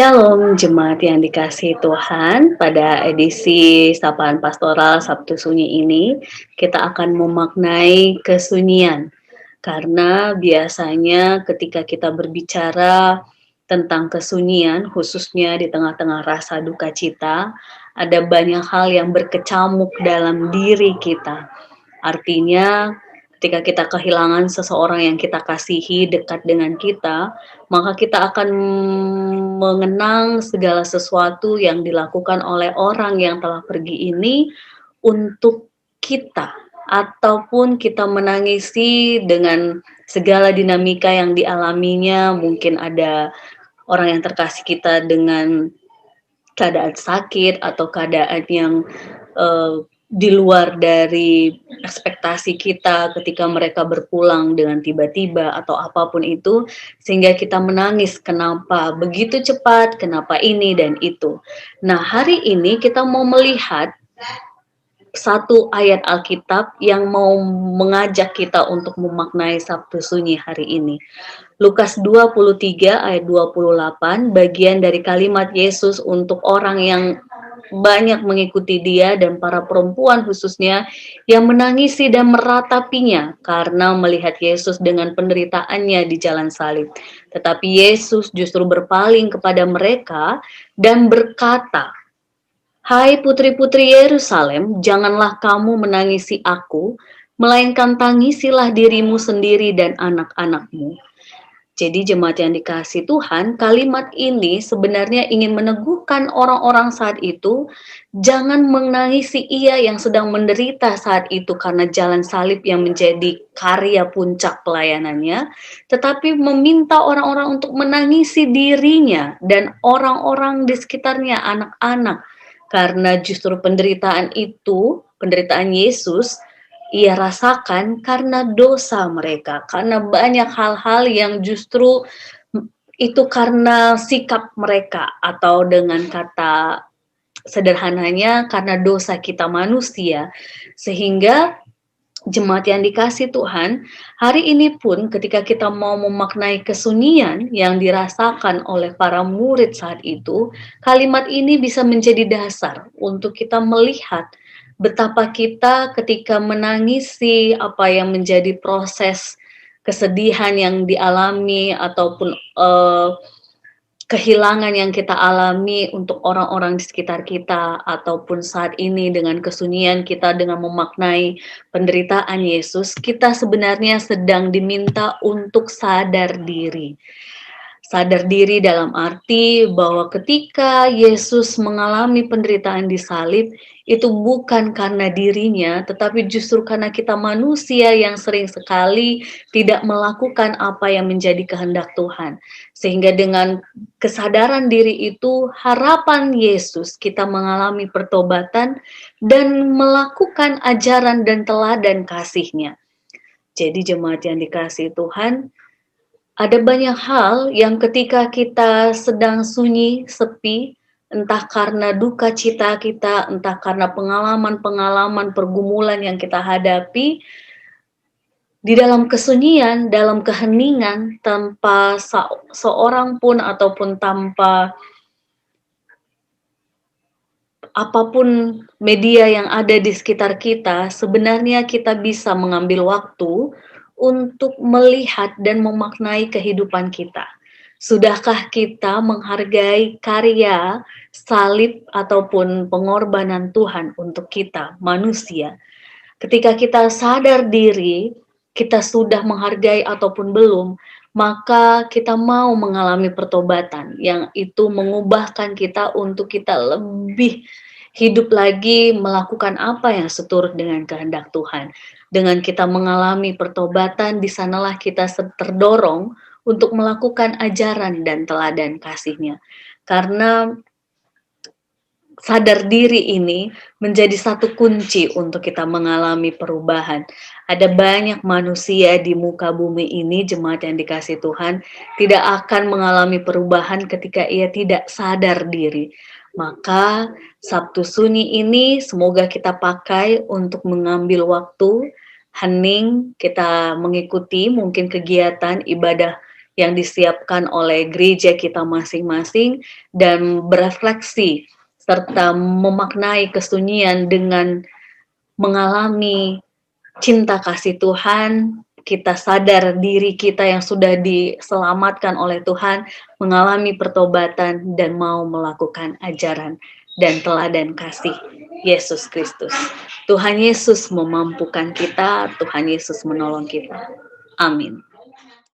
Shalom jemaat yang dikasihi Tuhan, pada edisi Sapaan Pastoral Sabtu Sunyi ini kita akan memaknai kesunyian. Karena biasanya ketika kita berbicara tentang kesunyian, khususnya di tengah-tengah rasa duka cita, ada banyak hal yang berkecamuk dalam diri kita. Artinya ketika kita kehilangan seseorang yang kita kasihi dekat dengan kita, maka kita akan mengenang segala sesuatu yang dilakukan oleh orang yang telah pergi ini untuk kita, ataupun kita menangisi dengan segala dinamika yang dialaminya. Mungkin ada orang yang terkasih kita dengan keadaan sakit atau keadaan yang di luar dari ekspektasi kita ketika mereka berpulang dengan tiba-tiba atau apapun itu, sehingga kita menangis kenapa begitu cepat, kenapa ini dan itu. Nah, hari ini kita mau melihat satu ayat Alkitab yang mau mengajak kita untuk memaknai Sabtu Sunyi hari ini. Lukas 23 ayat 28, bagian dari kalimat Yesus untuk orang yang banyak mengikuti dia dan para perempuan khususnya yang menangisi dan meratapinya karena melihat Yesus dengan penderitaannya di jalan salib. Tetapi Yesus justru berpaling kepada mereka dan berkata, "Hai putri-putri Yerusalem, janganlah kamu menangisi aku, melainkan tangisilah dirimu sendiri dan anak-anakmu." Jadi jemaat yang dikasihi Tuhan, kalimat ini sebenarnya ingin meneguhkan orang-orang saat itu, jangan menangisi ia yang sedang menderita saat itu karena jalan salib yang menjadi karya puncak pelayanannya, tetapi meminta orang-orang untuk menangisi dirinya dan orang-orang di sekitarnya, anak-anak. Karena justru penderitaan itu, penderitaan Yesus, ia rasakan karena dosa mereka, karena banyak hal-hal yang justru itu karena sikap mereka, atau dengan kata sederhananya karena dosa kita manusia. Sehingga jemaat yang dikasihi Tuhan, hari ini pun ketika kita mau memaknai kesunyian yang dirasakan oleh para murid saat itu, kalimat ini bisa menjadi dasar untuk kita melihat betapa kita ketika menangisi apa yang menjadi proses kesedihan yang dialami ataupun kehilangan yang kita alami untuk orang-orang di sekitar kita, ataupun saat ini dengan kesunyian kita dengan memaknai penderitaan Yesus, kita sebenarnya sedang diminta untuk sadar diri. Sadar diri dalam arti bahwa ketika Yesus mengalami penderitaan di salib, itu bukan karena dirinya, tetapi justru karena kita manusia yang sering sekali tidak melakukan apa yang menjadi kehendak Tuhan. Sehingga dengan kesadaran diri itu, harapan Yesus kita mengalami pertobatan dan melakukan ajaran dan teladan kasih-Nya. Jadi jemaat yang dikasihi Tuhan, ada banyak hal yang ketika kita sedang sunyi, sepi, entah karena duka cita kita, entah karena pengalaman-pengalaman pergumulan yang kita hadapi, di dalam kesunyian, dalam keheningan, tanpa seorang pun ataupun tanpa apapun media yang ada di sekitar kita, sebenarnya kita bisa mengambil waktu untuk melihat dan memaknai kehidupan kita. Sudahkah kita menghargai karya salib ataupun pengorbanan Tuhan untuk kita, manusia? Ketika kita sadar diri, kita sudah menghargai ataupun belum, maka kita mau mengalami pertobatan yang itu mengubahkan kita untuk kita lebih hidup lagi melakukan apa yang seturut dengan kehendak Tuhan. Dengan kita mengalami pertobatan, di sanalah kita terdorong untuk melakukan ajaran dan teladan kasih-Nya. Karena sadar diri ini menjadi satu kunci untuk kita mengalami perubahan. Ada banyak manusia di muka bumi ini, jemaat yang dikasihi Tuhan, tidak akan mengalami perubahan ketika ia tidak sadar diri. Maka Sabtu Sunyi ini semoga kita pakai untuk mengambil waktu hening, kita mengikuti mungkin kegiatan ibadah yang disiapkan oleh gereja kita masing-masing dan berefleksi serta memaknai kesunyian dengan mengalami cinta kasih Tuhan. Kita sadar diri kita yang sudah diselamatkan oleh Tuhan, mengalami pertobatan dan mau melakukan ajaran dan teladan kasih Yesus Kristus. Tuhan Yesus memampukan kita, Tuhan Yesus menolong kita. Amin.